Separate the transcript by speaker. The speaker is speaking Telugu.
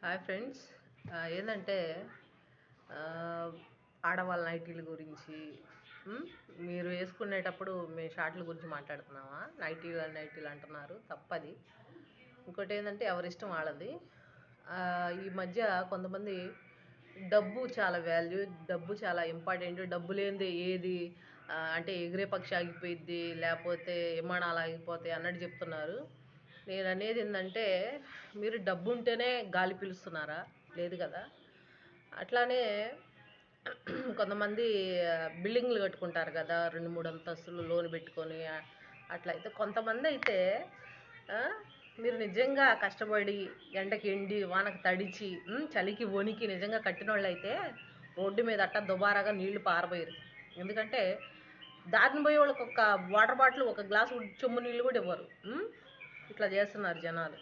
Speaker 1: Hi friends. ఏంటంటే ఆడవాళ్ళ నైటీల గురించి మీరు వేసుకునేటప్పుడు మేము షార్ట్ల గురించి మాట్లాడుతున్నామా? నైటీలు అంటున్నారు, తప్పది. ఇంకోటి ఏంటంటే ఎవరిష్టం వాళ్ళది. ఈ మధ్య కొంతమంది డబ్బు చాలా వాల్యూ, డబ్బు చాలా ఇంపార్టెంట్, డబ్బు లేనిదే ఏది అంటే ఎగిరే పక్షి ఆగిపోయిద్ది, లేకపోతే విమానాలు ఆగిపోతాయి అన్నట్టు చెప్తున్నారు. నేను అనేది ఏంటంటే, మీరు డబ్బు ఉంటేనే గాలి పీలుస్తున్నారా? లేదు కదా. అట్లానే కొంతమంది బిల్డింగ్లు కట్టుకుంటారు కదా, 2-3 అంతస్తులు లోన్ పెట్టుకొని. అట్లయితే కొంతమంది అయితే మీరు నిజంగా కష్టపడి ఎండకి ఎండి వానకు తడిచి చలికి వణికి నిజంగా కట్టిన వాళ్ళు అయితే రోడ్డు మీద అట్ట దుబారాగా నీళ్లు పారబోయారు. ఎందుకంటే దారిని పోయే వాళ్ళకి ఒక వాటర్ బాటిల్, ఒక గ్లాసు చెమ్ము నీళ్ళు కూడా ఇవ్వరు. ఇట్లా చేస్తున్నారు జనాలు.